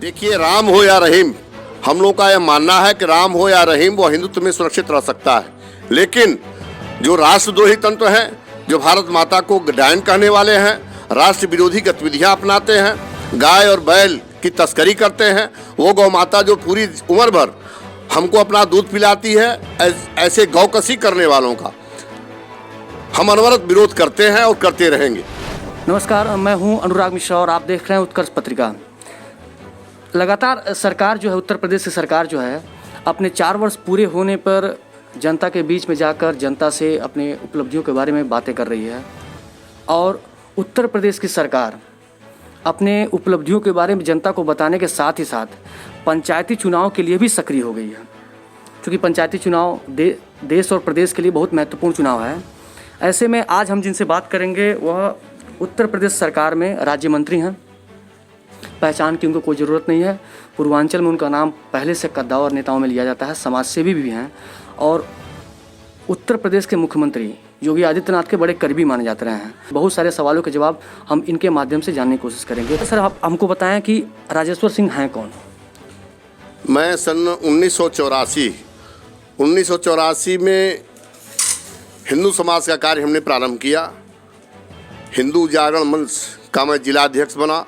देखिए, राम हो या रहीम, हम लोग का यह मानना है कि राम हो या रहीम वो हिंदुत्व में सुरक्षित रह सकता है। लेकिन जो राष्ट्रद्रोही तंत्र हैं, जो भारत माता को डायन कहने वाले हैं, राष्ट्र विरोधी गतिविधियां अपनाते हैं, गाय और बैल की तस्करी करते हैं, वो गौ माता जो पूरी उम्र भर हमको अपना दूध पिलाती है, ऐसे गौकसी करने वालों का हम अनवरत विरोध करते हैं और करते रहेंगे। नमस्कार, मैं हूं अनुराग मिश्रा और आप देख रहे हैं उत्कर्ष पत्रिका। लगातार सरकार जो है, उत्तर प्रदेश की सरकार जो है, अपने 4 वर्ष पूरे होने पर जनता के बीच में जाकर जनता से अपने उपलब्धियों के बारे में बातें कर रही है। और उत्तर प्रदेश की सरकार अपने उपलब्धियों के बारे में जनता को बताने के साथ ही साथ पंचायती चुनाव के लिए भी सक्रिय हो गई है, क्योंकि पंचायती चुनाव देश और प्रदेश के लिए बहुत महत्वपूर्ण चुनाव है। ऐसे में आज हम जिनसे बात करेंगे वह उत्तर प्रदेश सरकार में राज्य मंत्री हैं। पहचान की उनको कोई ज़रूरत नहीं है। पूर्वांचल में उनका नाम पहले से कद्दावर नेताओं में लिया जाता है, समाजसेवी भी हैं और उत्तर प्रदेश के मुख्यमंत्री योगी आदित्यनाथ के बड़े करीबी माने जाते रहे हैं। बहुत सारे सवालों के जवाब हम इनके माध्यम से जानने की कोशिश करेंगे। तो सर, आप हमको बताएं कि राजेश्वर सिंह हैं कौन? मैं सन 1984 में हिंदू समाज का कार्य हमने प्रारंभ किया। हिंदू जागरण मंच का मैं जिलाध्यक्ष बना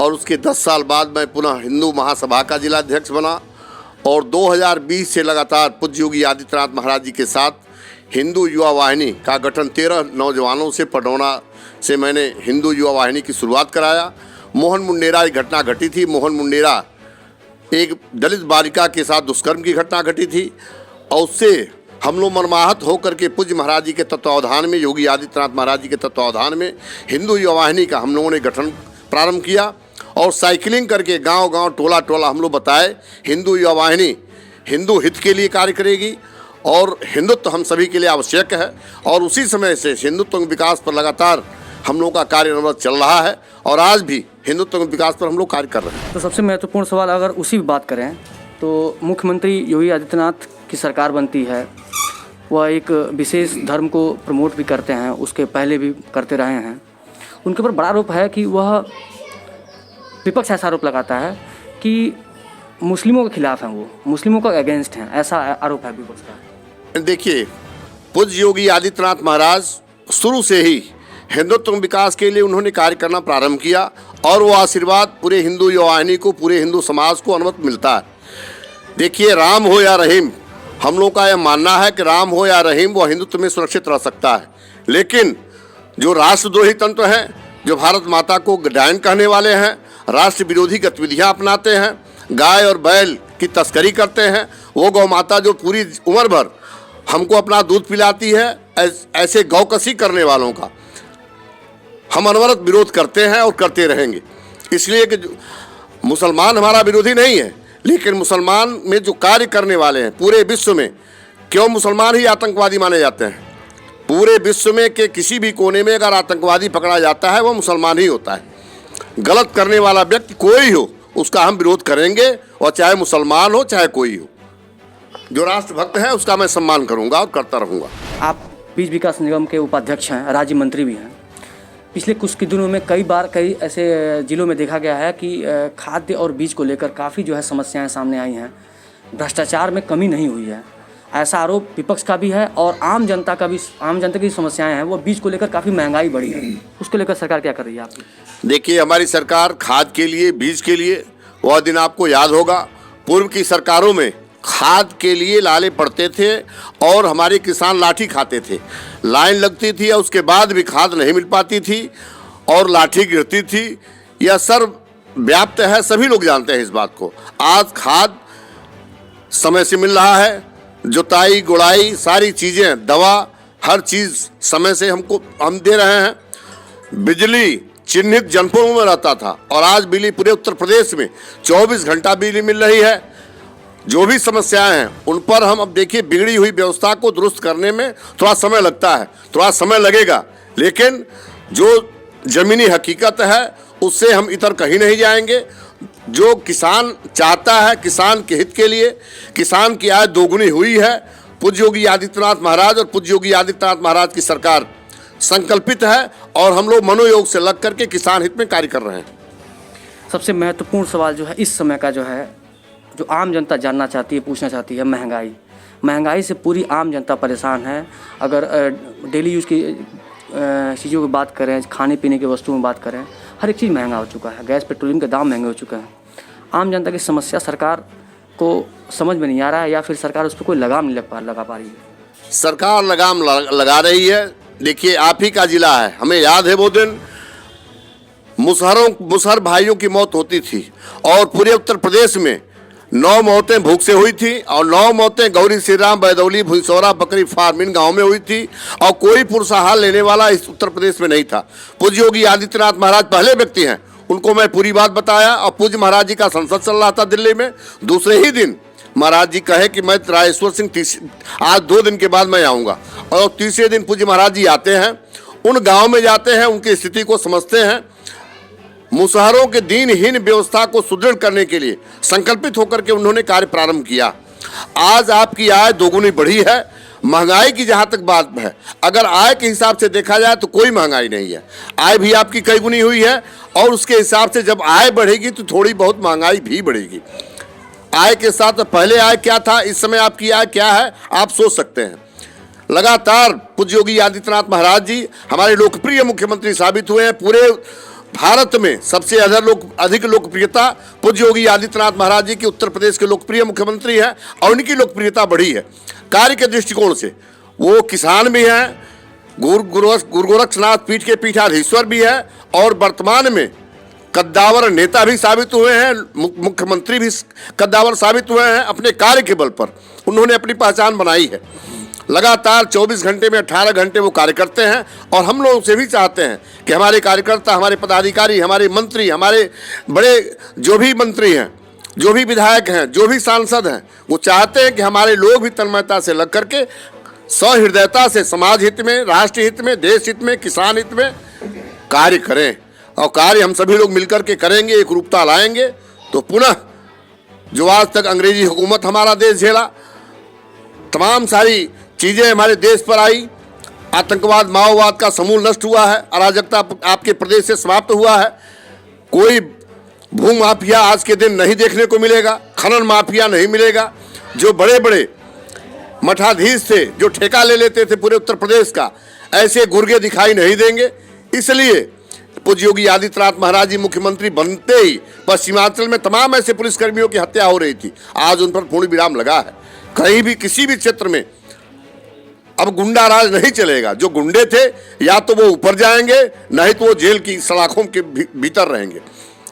और उसके 10 साल बाद मैं पुनः हिंदू महासभा का जिलाध्यक्ष बना और 2020 से लगातार पूज्य योगी आदित्यनाथ महाराज जी के साथ हिंदू युवा वाहिनी का गठन 13 नौजवानों से पडौना से मैंने हिंदू युवा वाहिनी की शुरुआत कराया। मोहन मुंडेरा एक घटना घटी थी। मोहन मुंडेरा एक दलित बालिका के साथ दुष्कर्म की घटना घटी थी और उससे हम लोग मर्माहत होकर के पूज्य महाराज जी के तत्वावधान में, योगी आदित्यनाथ महाराज जी के तत्वावधान में हिंदू युवा वाहिनी का हम लोगों ने गठन प्रारंभ किया और साइकिलिंग करके गांव-गांव, टोला-टोला हम लोग बताए हिंदू युवा वाहिनी हिंदू हित के लिए कार्य करेगी और हिंदुत्व हम सभी के लिए आवश्यक है। और उसी समय से हिंदुत्व के विकास पर लगातार हम लोग का कार्य अनवरत चल रहा है और आज भी हिंदुत्व के विकास पर हम लोग कार्य कर रहे हैं। तो सबसे महत्वपूर्ण सवाल, अगर उसी की बात करें तो मुख्यमंत्री योगी आदित्यनाथ की सरकार बनती है, वह एक विशेष धर्म को प्रमोट भी करते हैं, उसके पहले भी करते रहे हैं। उनके ऊपर बड़ा आरोप है कि वह, विपक्ष ऐसा आरोप लगाता है कि मुस्लिमों के खिलाफ हैं, वो मुस्लिमों का अगेंस्ट हैं, ऐसा आरोप है विपक्ष का। देखिए, पूज्य योगी आदित्यनाथ महाराज शुरू से ही हिंदुत्व विकास के लिए उन्होंने कार्य करना प्रारंभ किया और वो आशीर्वाद पूरे हिंदू युवा वाहिनी को, पूरे हिंदू समाज को अनवरत मिलता है। देखिए, राम हो या रहीम, हम लोग का यह मानना है कि राम हो या रहीम वो हिंदुत्व में सुरक्षित रह सकता है। लेकिन जो राष्ट्रद्रोही तंत्र हैं, जो भारत माता को डायन कहने वाले हैं, राष्ट्र विरोधी गतिविधियां अपनाते हैं, गाय और बैल की तस्करी करते हैं, वो गौ माता जो पूरी उम्र भर हमको अपना दूध पिलाती है, ऐसे गौकसी करने वालों का हम अनवरत विरोध करते हैं और करते रहेंगे। इसलिए कि मुसलमान हमारा विरोधी नहीं है, लेकिन मुसलमान में जो कार्य करने वाले हैं पूरे विश्व में, क्यों मुसलमान ही आतंकवादी माने जाते हैं? पूरे विश्व में के किसी भी कोने में अगर आतंकवादी पकड़ा जाता है वो मुसलमान ही होता है। गलत करने वाला व्यक्ति कोई हो, उसका हम विरोध करेंगे और चाहे मुसलमान हो चाहे कोई हो। जो राष्ट्रभक्त है उसका मैं सम्मान करूंगा और करता रहूंगा। आप बीज विकास निगम के उपाध्यक्ष हैं, राज्य मंत्री भी हैं। पिछले कुछ दिनों में कई ऐसे जिलों में देखा गया है कि खाद्य और बीज को लेकर काफ़ी जो है समस्याएं सामने आई हैं। भ्रष्टाचार में कमी नहीं हुई है, ऐसा आरोप विपक्ष का भी है और आम जनता की समस्याएं हैं। वो बीज को लेकर काफ़ी महंगाई बढ़ी है, उसको लेकर सरकार क्या कर रही है आपकी? देखिए, हमारी सरकार खाद के लिए, बीज के लिए, वह दिन आपको याद होगा, पूर्व की सरकारों में खाद के लिए लाले पड़ते थे और हमारे किसान लाठी खाते थे। लाइन लगती थी और उसके बाद भी खाद नहीं मिल पाती थी और लाठी गिरती थी। यह सर्वव्याप्त है, सभी लोग जानते हैं इस बात को। आज खाद समय से मिल रहा है, जुताई, गुड़ाई, सारी चीज़ें, दवा, हर चीज़ समय से हम दे रहे हैं। बिजली चिन्हित जनपदों में रहता था और आज बिजली पूरे उत्तर प्रदेश में 24 घंटा बिजली मिल रही है। जो भी समस्याएं हैं उन पर हम, अब देखिए, बिगड़ी हुई व्यवस्था को दुरुस्त करने में थोड़ा समय लगता है, थोड़ा समय लगेगा, लेकिन जो ज़मीनी हकीकत है उससे हम इतर कहीं नहीं जाएंगे। जो किसान चाहता है, किसान के हित के लिए, किसान की आय दोगुनी हुई है। पूज्य योगी आदित्यनाथ महाराज और पूज्य योगी आदित्यनाथ महाराज की सरकार संकल्पित है और हम लोग मनोयोग से लग करके किसान हित में कार्य कर रहे हैं। सबसे महत्वपूर्ण सवाल जो है इस समय का जो है, जो आम जनता जानना चाहती है, पूछना चाहती है, महंगाई से पूरी आम जनता परेशान है। अगर डेली यूज़ की चीज़ों की बात करें, खाने पीने की वस्तुओं में बात करें, हर एक चीज़ महंगा हो चुका है। गैस पेट्रोलियम के दाम महंगे हो चुके हैं। आम जनता की समस्या सरकार को समझ में नहीं आ रहा है, या फिर सरकार उस पर कोई लगाम नहीं लगा पा रही है। सरकार लगाम लगा रही है। देखिए, आप ही का जिला है, हमें याद है वो दिन मुसहर भाइयों की मौत होती थी और पूरे उत्तर प्रदेश में 9 मौतें भूख से हुई थी और 9 मौतें गौरी श्री राम, बैदौली, भुईसौरा, बकरी फार्म इन गाँव में हुई थी और कोई पुरसहार लेने वाला इस उत्तर प्रदेश में नहीं था। पूज्य योगी आदित्यनाथ महाराज पहले व्यक्ति हैं, उनको मैं पूरी बात बताया और पूज्य महाराज जी का संसद चल रहा था दिल्ली में। दूसरे ही दिन महाराज जी कहे कि मैं राजेश्वर सिंह आज 2 दिन के बाद मैं आऊँगा, और तीसरे दिन पूज्य महाराज जी आते हैं, उन गाँव में जाते हैं, उनकी स्थिति को समझते हैं। मुसहरों के दीनहीन व्यवस्था को सुदृढ़ करने के लिए संकल्पित होकर के उन्होंने कार्य प्रारंभ किया। आज आपकी आय दोगुनी बढ़ी है। महंगाई की जहाँ तक बात है, अगर आय के हिसाब से देखा जाए तो कोई महंगाई नहीं है, आय भी आपकी कई गुनी हुई है और उसके हिसाब से जब आय बढ़ेगी तो थोड़ी बहुत महंगाई भी बढ़ेगी। आय के साथ पहले आय क्या था, इस समय आपकी आय क्या है, आप सोच सकते हैं। लगातार पूज्य योगी आदित्यनाथ महाराज जी हमारे लोकप्रिय मुख्यमंत्री साबित हुए हैं। पूरे भारत में सबसे अधिक लोकप्रियता पूज्य योगी आदित्यनाथ महाराज जी की उत्तर प्रदेश के लोकप्रिय मुख्यमंत्री हैं और उनकी लोकप्रियता बढ़ी है। कार्य के दृष्टिकोण से वो किसान भी हैं, गुरु गोरक्षनाथ पीठ के पीठाधीश्वर भी है और वर्तमान में कद्दावर नेता भी साबित हुए हैं, मुख्यमंत्री भी कद्दावर साबित हुए हैं। अपने कार्य के बल पर उन्होंने अपनी पहचान बनाई है। लगातार 24 घंटे में 18 घंटे वो कार्य करते हैं और हम लोग से भी चाहते हैं कि हमारे कार्यकर्ता, हमारे पदाधिकारी, हमारे मंत्री, हमारे बड़े जो भी मंत्री हैं, जो भी विधायक हैं, जो भी सांसद हैं, वो चाहते हैं कि हमारे लोग भी तन्मयता से लग करके सहृदयता से समाज हित में, राष्ट्र हित में, देश हित में, किसान हित में कार्य करें। और कार्य हम सभी लोग मिलकर के करेंगे, एक रूपता लाएंगे तो पुनः जो आज तक अंग्रेजी हुकूमत हमारा देश झेला, तमाम सारी चीज़ें हमारे देश पर आई, आतंकवाद, माओवाद का समूल नष्ट हुआ है, अराजकता आपके प्रदेश से समाप्त हुआ है। कोई भू माफिया आज के दिन नहीं देखने को मिलेगा, खनन माफिया नहीं मिलेगा। जो बड़े बड़े मठाधीश थे, जो ठेका ले लेते थे पूरे उत्तर प्रदेश का, ऐसे गुर्गे दिखाई नहीं देंगे। इसलिए पूज्य योगी आदित्यनाथ महाराज जी मुख्यमंत्री बनते ही पश्चिमांचल में तमाम ऐसे पुलिसकर्मियों की हत्या हो रही थी, आज उन पर पूर्ण विराम लगा है। कहीं भी किसी भी क्षेत्र में अब गुंडा राज नहीं चलेगा। जो गुंडे थे या तो वो ऊपर जाएंगे, नहीं तो वो जेल की सलाखों के भीतर रहेंगे।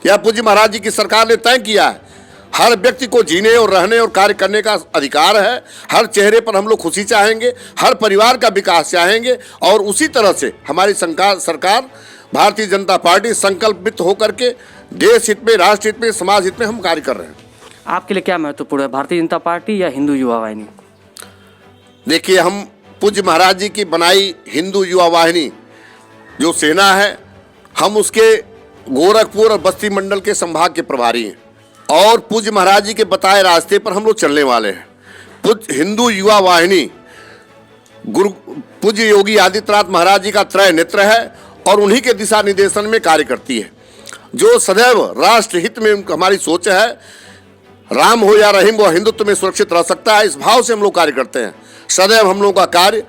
यह पूज्य महाराज जी की सरकार ने तय किया है। हर व्यक्ति को जीने और रहने और कार्य करने का अधिकार है। हर चेहरे पर हम लोग खुशी चाहेंगे, हर परिवार का विकास चाहेंगे और उसी तरह से हमारी सरकार भारतीय जनता पार्टी संकल्पित होकर के देश हित में, राष्ट्र हित में, समाज हित में हम कार्य कर रहे हैं। आपके लिए क्या महत्वपूर्ण है, भारतीय जनता पार्टी या हिंदू युवा वाहिनी? देखिए, हम पूज्य महाराज जी की बनाई हिंदू युवा वाहिनी जो सेना है, हम उसके गोरखपुर और बस्ती मंडल के संभाग के प्रभारी हैं और पूज्य महाराज जी के बताए रास्ते पर हम लोग चलने वाले हैं। हिंदू युवा वाहिनी पूज्य योगी आदित्यनाथ महाराज जी का त्रय नेत्र है और उन्हीं के दिशा निर्देशन में कार्य करती है। जो सदैव राष्ट्र हित में हमारी सोच है, राम हो या रहीम, वो हिंदुत्व में सुरक्षित रह सकता है, इस भाव से हम लोग कार्य करते हैं। सदैव हम लोगों का कार्य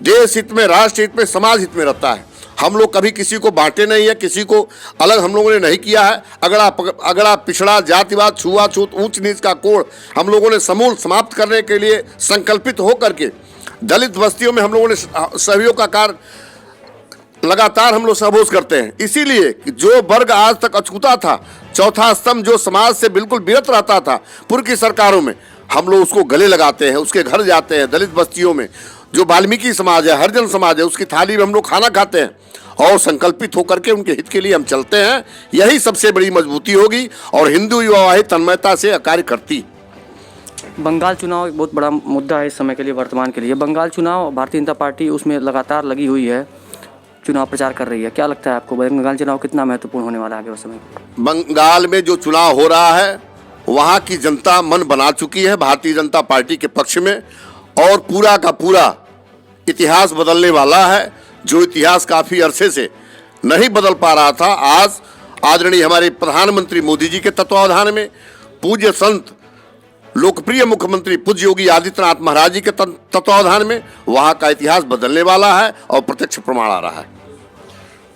देश हित में, राष्ट्र हित में, समाज हित में रहता है। हम लोग कभी किसी को बांटे नहीं है, किसी को अलग हम लोगों ने नहीं किया है। अगर आप पिछड़ा, जातिवाद, छुआछूत, ऊंच नीच का कोड़ हम लोगों ने समूल समाप्त करने के लिए संकल्पित होकर के दलित बस्तियों में हम लोगों ने सहयोग का कार्य लगातार हम लोग सहभोज करते हैं। इसीलिए जो वर्ग आज तक अछूता था, चौथा स्तंभ जो समाज से बिल्कुल विरत रहता था पूर्व की सरकारों में, हम लोग उसको गले लगाते हैं, उसके घर जाते हैं। दलित बस्तियों में जो वाल्मीकि समाज है, हरिजन समाज है, उसकी थाली में हम लोग खाना खाते हैं और संकल्पित होकर के उनके हित के लिए हम चलते हैं। यही सबसे बड़ी मजबूती होगी और हिंदू युवा वाहिनी तन्मयता से कार्य करती। बंगाल चुनाव एक बहुत बड़ा मुद्दा है इस समय के लिए, वर्तमान के लिए। बंगाल चुनाव, भारतीय जनता पार्टी उसमें लगातार लगी हुई है, चुनाव प्रचार कर रही है। क्या लगता है आपको, बंगाल चुनाव कितना महत्वपूर्ण होने वाला है आगे उस समय? बंगाल में जो चुनाव हो रहा है, वहाँ की जनता मन बना चुकी है भारतीय जनता पार्टी के पक्ष में और पूरा का पूरा इतिहास बदलने वाला है। जो इतिहास काफ़ी अरसे से नहीं बदल पा रहा था, आज आदरणीय हमारे प्रधानमंत्री मोदी जी के तत्वावधान में, पूज्य संत लोकप्रिय मुख्यमंत्री पूज्य योगी आदित्यनाथ महाराज जी के तत्वावधान में वहाँ का इतिहास बदलने वाला है और प्रत्यक्ष प्रमाण आ रहा है।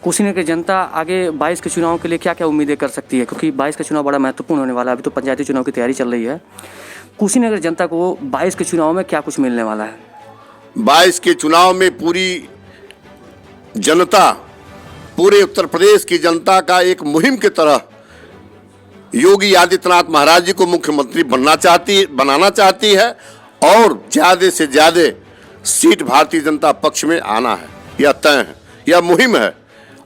कुशीनगर की जनता आगे 22 के चुनाव के लिए क्या क्या उम्मीदें कर सकती है, क्योंकि 22 का चुनाव बड़ा महत्वपूर्ण होने वाला है। अभी तो पंचायती चुनाव की तैयारी चल रही है। कुशीनगर जनता को 22 के चुनाव में क्या कुछ मिलने वाला है? 22 के चुनाव में पूरी जनता, पूरे उत्तर प्रदेश की जनता का एक मुहिम की तरह योगी आदित्यनाथ महाराज जी को मुख्यमंत्री बनाना चाहती है और ज़्यादा से ज़्यादा सीट भारतीय जनता पक्ष में आना है। यह तय है, यह मुहिम है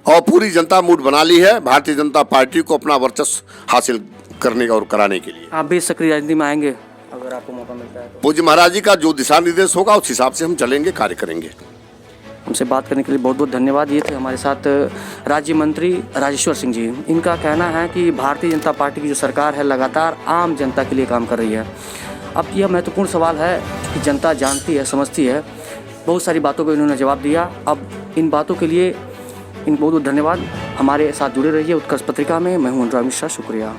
और पूरी जनता मूड बना ली है भारतीय जनता पार्टी को अपना वर्चस्व हासिल करने और कराने के लिए। आप भी सक्रिय राजनीति में आएंगे अगर आपको मौका मिलता है तो? पूज्य महाराज जी का जो दिशा निर्देश होगा उस हिसाब से हम चलेंगे, कार्य करेंगे। हमसे बात करने के लिए बहुत बहुत धन्यवाद। ये थे हमारे साथ राज्य मंत्री राजेश्वर सिंह जी। इनका कहना है कि भारतीय जनता पार्टी की जो सरकार है लगातार आम जनता के लिए काम कर रही है। अब यह महत्वपूर्ण सवाल है कि जनता जानती है, समझती है। बहुत सारी बातों को इन्होंने जवाब दिया। अब इन बातों के लिए इन बहुत बहुत धन्यवाद। हमारे साथ जुड़े रहिए उत्कर्ष पत्रिका में। मैं हूँ अनुराग मिश्रा, शुक्रिया।